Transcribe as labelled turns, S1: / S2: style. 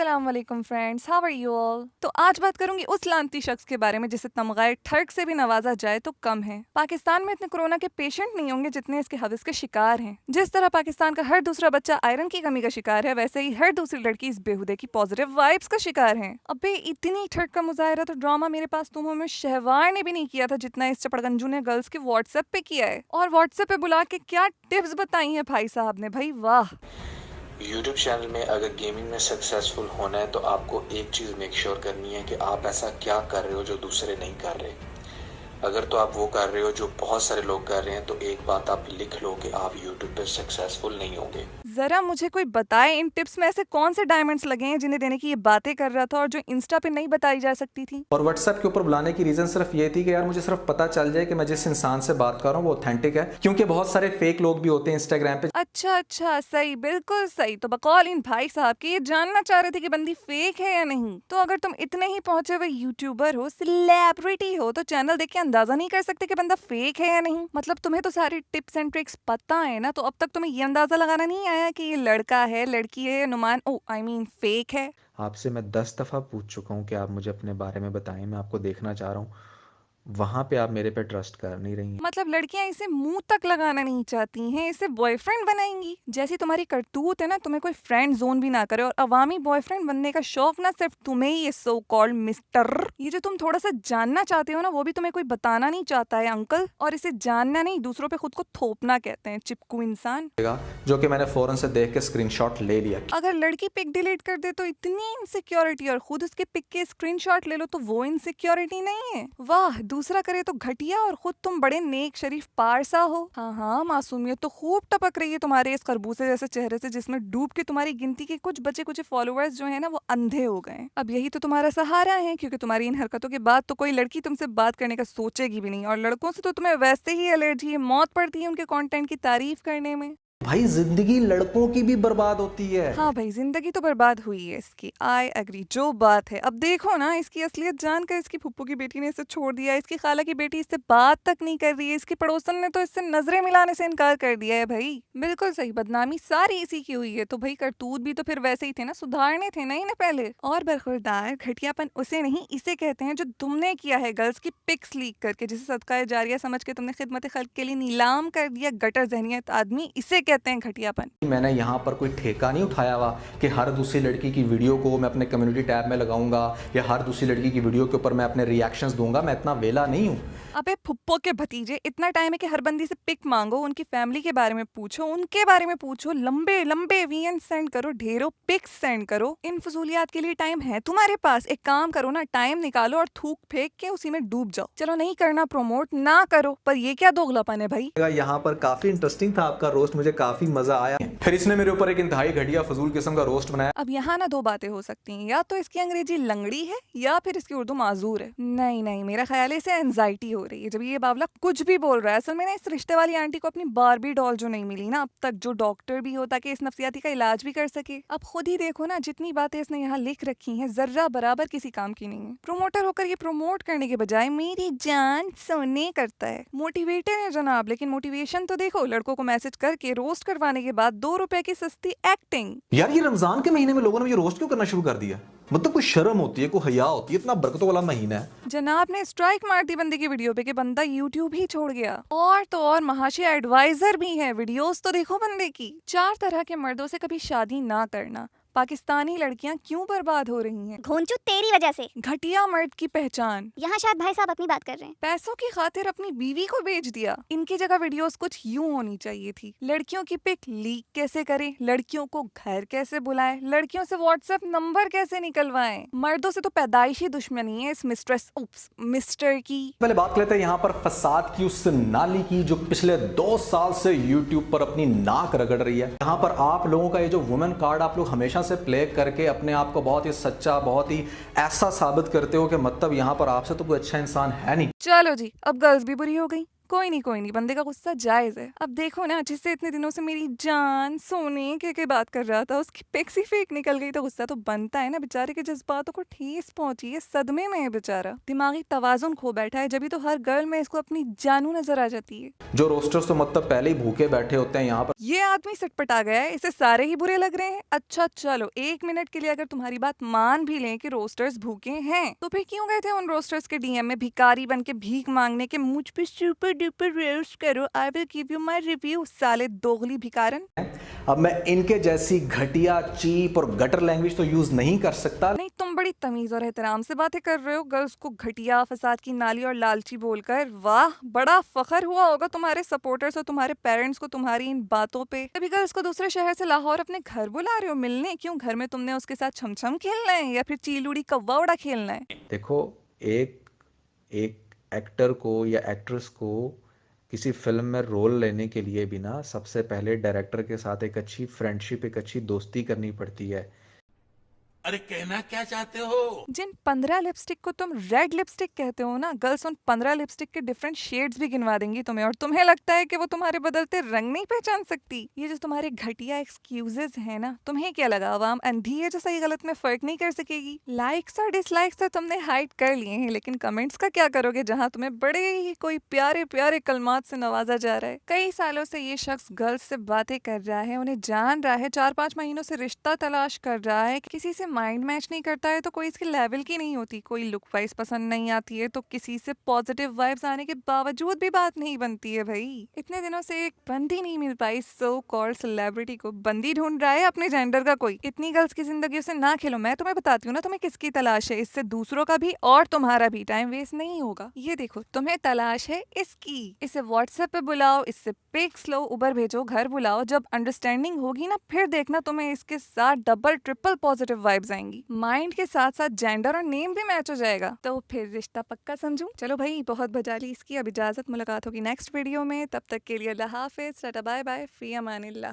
S1: अस्सलाम वालेकुम friends, how are you all. तो आज बात करूंगी उस लानती शख्स के बारे में जिसे तमगाए ठर्क से भी नवाजा जाए तो कम है। पाकिस्तान में इतने कोरोना के पेशेंट नहीं होंगे जितने इसके हविस के शिकार हैं। जिस तरह पाकिस्तान का हर दूसरा बच्चा आयरन की कमी का शिकार है, वैसे ही हर दूसरी लड़की इस बेहुदे की पॉजिटिव वाइब्स का शिकार है। अबे इतनी ठर्क का मुजाहरा तो ड्रामा मेरे पास तुम में शहवार ने भी नहीं किया था जितना इस चपड़गंजू ने गर्ल्स के व्हाट्सएप पे किया है। और व्हाट्सएप पे बुला के क्या टिप्स बताई है भाई साहब ने, भाई वाह।
S2: यूट्यूब चैनल में अगर गेमिंग में सक्सेसफुल होना है तो आपको एक चीज़ मेक श्योर करनी है कि आप ऐसा क्या कर रहे हो जो दूसरे नहीं कर रहे। अगर तो आप वो कर रहे हो जो बहुत सारे लोग कर रहे हैं तो एक बात आप लिख लो कि आप यूट्यूब पे सक्सेसफुल नहीं होंगे।
S1: जरा मुझे कोई बताए इन टिप्स में ऐसे कौन से डायमंड्स लगे हैं जिन्हें देने की ये बातें कर रहा था और जो इंस्टा पे नहीं बताई जा सकती थी।
S3: और व्हाट्सएप के ऊपर बुलाने की रीजन सिर्फ ये थी कि यार मुझे सिर्फ पता चल जाए कि मैं जिस इंसान से बात कर रहा हूँ वो ऑथेंटिक है, क्योंकि बहुत सारे फेक लोग भी होते हैं इंस्टाग्राम पे।
S1: अच्छा, सही, बिल्कुल सही। तो बकौल इन भाई साहब के ये जानना चाह रहे थे कि बंदी फेक है या नहीं। तो अगर तुम इतने ही पहुंचे हुए यूट्यूबर हो, सेलिब्रिटी हो, तो चैनल देख के अंदाजा नहीं कर सकते कि बंदा फेक है या नहीं। मतलब तुम्हें तो सारी टिप्स एंड ट्रिक्स पता है ना, तो अब तक तुम्हें ये अंदाजा लगाना नहीं आया कि ये लड़का है, लड़की है, नुमान फेक है।
S3: आपसे मैं 10 दफ़ा पूछ चुका हूँ कि आप मुझे अपने बारे में बताएं, मैं आपको देखना चाह रहा हूँ। वहां पे आप मेरे पे ट्रस्ट कर नहीं रही हैं।
S1: मतलब लड़कियां इसे मुंह तक लगाना नहीं चाहती हैं, इसे बॉयफ्रेंड बनाएंगी। जैसी तुम्हारी करतूत है ना, तुम्हें कोई फ्रेंड जोन भी ना करे और अवामी बॉयफ्रेंड बनने का शौक ना सिर्फ तुम्हें ही, ये सो कॉल्ड मिस्टर, ये जो तुम थोड़ा सा जानना चाहते हो ना, वो भी तुम्हें कोई बताना नहीं चाहता है अंकल। और इसे जानना नहीं, दूसरों पे खुद को थोपना कहते हैं, चिपकू इंसान।
S3: जो कि मैंने फौरन से देख के स्क्रीनशॉट ले लिया।
S1: अगर लड़की पिक डिलीट कर दे तो इतनी इनसिक्योरिटी, और खुद उसके पिक के स्क्रीनशॉट ले लो तो वो इनसिक्योरिटी नहीं है। वाह, दूसरा करे तो घटिया और खुद तुम बड़े नेक शरीफ पारसा हो। हाँ, मासूमियत तो खूब टपक रही है तुम्हारे इस खरबूजे जैसे चेहरे से, जिसमें डूब के तुम्हारी गिनती के कुछ बचे कुछ फॉलोअर्स जो है ना वो अंधे हो गए। अब यही तो तुम्हारा सहारा है, क्योंकि तुम्हारी इन हरकतों के बाद तो कोई लड़की तुमसे बात करने का सोचेगी भी नहीं। और लड़कों से तो तुम्हें वैसे ही एलर्जी है, मौत पड़ती है उनके कंटेंट की तारीफ करने में।
S3: भाई जिंदगी लड़कों की भी बर्बाद होती है।
S1: हाँ भाई, जिंदगी तो बर्बाद हुई है इसकी, आई एग्री, जो बात है। अब देखो ना, इसकी असलियत जानकर इसकी फुप्पू की बेटी ने इसे छोड़ दिया, इसकी खाला की बेटी इससे बात तक नहीं कर रही है, इसकी पड़ोसन ने तो इससे नजरें मिलाने से इनकार कर दिया है। भाई बिल्कुल सही, बदनामी सारी इसी की हुई है। तो भाई करतूत भी तो फिर वैसे ही थे ना, सुधारने थे ना इन्हें पहले। और बरखुरदार घटियापन उसे नहीं, इसे कहते हैं जो तुमने किया है, गर्ल्स की पिक्स लीक करके, जिसे सदका जारिया समझ के तुमने खिदमत खल्क के लिए नीलाम कर दिया। गटर जहनियत आदमी, इसे कहते हैं घटियापन।
S3: मैंने यहाँ पर कोई ठेका नहीं उठाया हुआ कि हर दूसरी लड़की की वीडियो को मैं अपने कम्युनिटी टैब में लगाऊंगा या हर दूसरी लड़की की वीडियो के ऊपर मैं अपने रिएक्शंस दूंगा। मैं इतना वेला नहीं हूँ।
S1: अबे फुप्पो के भतीजे, इतना टाइम है कि हर बंदी से पिक मांगो, उनकी फैमिली के बारे में पूछो, उनके बारे में पूछो, लंबे लंबे वीएन सेंड करो, ढेरों पिक्स सेंड करो। इन फजूलियात के लिए टाइम है तुम्हारे पास? एक काम करो ना, टाइम निकालो और थूक फेंक के उसी में डूब जाओ। चलो नहीं करना प्रमोट, ना करो, पर ये क्या दोगलापन है भाई।
S3: यहाँ पर काफी इंटरेस्टिंग था आपका रोस्ट, मुझे काफी मजा आया। फिर इसने मेरे ऊपर एक इंतहाई घटिया फजूल किस्म का रोस्ट बनाया।
S1: अब यहाँ ना दो बातें हो सकती हैं, या तो इसकी अंग्रेजी लंगड़ी है या फिर इसकी उर्दू माजूर है। नहीं, मेरा ख्याल है इसे एंजाइटी हो रही है जब ये बावला कुछ भी बोल रहा है। असल में ना, इस रिश्ते वाली आंटी को अपनी बारबी डॉल जो नहीं मिली ना अब तक, जो डॉक्टर भी हो ताकि इस नफसियाती का इलाज भी कर सके। अब खुद ही देखो ना, जितनी बातें इसने यहाँ लिख रखी हैं, जर्रा बराबर किसी काम की नहीं है। प्रोमोटर होकर ये प्रमोट करने के बजाय मेरी जान सोने करता है। मोटिवेटर है जनाब, लेकिन मोटिवेशन तो देखो, लड़कों को मैसेज करके रोस्ट करवाने के बाद 2 रुपए की सस्ती एक्टिंग।
S3: यार ये रमजान के महीने में लोगों ने ये रोस्ट क्यों करना शुरू कर दिया? मतलब कोई शर्म होती है, कोई हया होती है? इतना बरकतों वाला महीना है।
S1: जनाब ने स्ट्राइक मार दी बंदे की वीडियो पे कि बंदा यूट्यूब ही छोड़ गया। और तो और महाशय एडवाइजर भी है, वीडियोस तो देखो बंदे की। 4 तरह के मर्दों से कभी शादी ना करना। पाकिस्तानी लड़कियां क्यों बर्बाद हो रही हैं?
S4: घोंचू तेरी वजह से।
S1: घटिया मर्द की पहचान।
S4: यहाँ शायद भाई साहब अपनी बात कर रहे हैं।
S1: पैसों की खातिर अपनी बीवी को बेच दिया। इनकी जगह वीडियोस कुछ यूं होनी चाहिए थी। लड़कियों की पिक लीक कैसे करें, लड़कियों को घर कैसे बुलाएं, लड़कियों से व्हाट्सएप नंबर कैसे निकलवाएं। मर्दों से तो पैदाइशी दुश्मनी है इस मिस्टर की।
S3: पहले बात लेते हैं यहाँ पर फसाद की, उस नाली की जो पिछले 2 साल से यूट्यूब पर अपनी नाक रगड़ रही है। यहाँ पर आप लोगों का ये जो वुमेन कार्ड आप लोग हमेशा से प्ले करके अपने आप को बहुत ही सच्चा, बहुत ही ऐसा साबित करते हो कि मतलब यहाँ पर आपसे तो कोई अच्छा इंसान है नहीं।
S1: चलो जी, अब गर्ल्स भी बुरी हो गई। कोई नहीं बंदे का गुस्सा जायज है। अब देखो ना, जिससे इतने दिनों से मेरी जान सोने के बात कर रहा था, उसकी पिक्स ही फेक निकल गई तो गुस्सा तो बनता है ना। बेचारे के जज्बातों को ठेस पहुंची है, सदमे में है बेचारा, दिमागी तवाजुन खो बैठा है। जब तो हर गर्ल में इसको अपनी जानू नजर आ जाती है।
S3: जो रोस्टर्स तो मतलब पहले ही भूखे बैठे होते हैं यहाँ पर।
S1: ये आदमी सटपटा गया है, इसे सारे ही बुरे लग रहे हैं। अच्छा चलो, 1 मिनट के लिए अगर तुम्हारी बात मान भी लें कि रोस्टर्स भूखे हैं, तो फिर क्यों गए थे उन रोस्टर्स के डीएम में भिखारी बन के भीख मांगने के, मुझ पे सुपर डुपर रोस्ट करो, I will give you my review, साले दोगली भिकारन।
S3: अब मैं इनके जैसी घटिया, चीप और गटर लैंग्वेज तो यूज नहीं कर सकता।
S1: नहीं, तुम बड़ी तमीज और एहतराम से बातें कर रहे हो गर्ल्स को घटिया, फसाद की नाली और लालची बोलकर। वाह, बड़ा फखर हुआ होगा तुम्हारे सपोर्टर्स और तुम्हारे पेरेंट्स को तुम्हारी इन बातों पे। अभी गर्ल्स को दूसरे शहर से लाहौर अपने घर बुला रहे हो मिलने, क्यों घर में तुमने उसके साथ छमछम खेलना है या फिर चीलूड़ी कौवा उड़ा खेलना है?
S3: देखो, एक एक्टर को या एक्ट्रेस को किसी फिल्म में रोल लेने के लिए भी ना सबसे पहले डायरेक्टर के साथ एक अच्छी फ्रेंडशिप, एक अच्छी दोस्ती करनी पड़ती है।
S5: अरे कहना क्या चाहते हो?
S1: जिन 15 लिपस्टिक को तुम रेड लिपस्टिक कहते हो ना, गर्ल्स उन 15 लिपस्टिक के डिफरेंट शेड्स भी गिनवा देंगी तुम्हें, और तुम्हें लगता है कि वो तुम्हारे बदलते रंग नहीं पहचान सकती। ये जो तुम्हारे घटिया एक्सक्यूजेस हैं ना, तुम्हें क्या लगा आवाम अंधी है जो सही गलत में फर्क नहीं कर सकेगी? लाइक्स और डिसलाइक्स तो तुमने हाइड कर लिए हैं, लेकिन कमेंट्स का क्या करोगे जहाँ तुम्हें बड़े ही कोई प्यारे प्यारे कलमात से नवाजा जा रहा है। कई सालों से ये शख्स गर्ल्स से बातें कर रहा है, उन्हें जान रहा है, 4-5 महीनों से रिश्ता तलाश कर रहा है, किसी से माइंड मैच नहीं करता है तो कोई इसके लेवल की नहीं होती, कोई लुक वाइज पसंद नहीं आती है तो किसी से पॉजिटिव वाइब्स आने के बावजूद भी बात नहीं बनती है। भाई इतने दिनों से एक बंदी नहीं मिल पाई, सो कॉल्ड सेलिब्रिटी को बंदी ढूंढ रहा है अपने जेंडर का कोई। इतनी गर्ल्स की जिंदगी से ना खेलो, मैं तुम्हें बताती हूँ ना तुम्हें किसकी तलाश है, इससे दूसरों का भी और तुम्हारा भी टाइम वेस्ट नहीं होगा। ये देखो, तुम्हें तलाश है इसकी, इसे व्हाट्सएप पे बुलाओ, इससे पिक्स लो, उबर भेजो, घर बुलाओ, जब अंडरस्टैंडिंग होगी ना फिर देखना तुम्हें इसके साथ डबल ट्रिपल पॉजिटिव वाइब्स आएंगी, माइंड के साथ साथ जेंडर और नेम भी मैच हो जाएगा, तो फिर रिश्ता पक्का समझूं। चलो भाई, बहुत बजा ली इसकी, अब इजाजत, मुलाकात होगी नेक्स्ट वीडियो में, तब तक के लिए अल्लाह हाफिज, टाटा बाय बाय, फी अमानिल्लाह।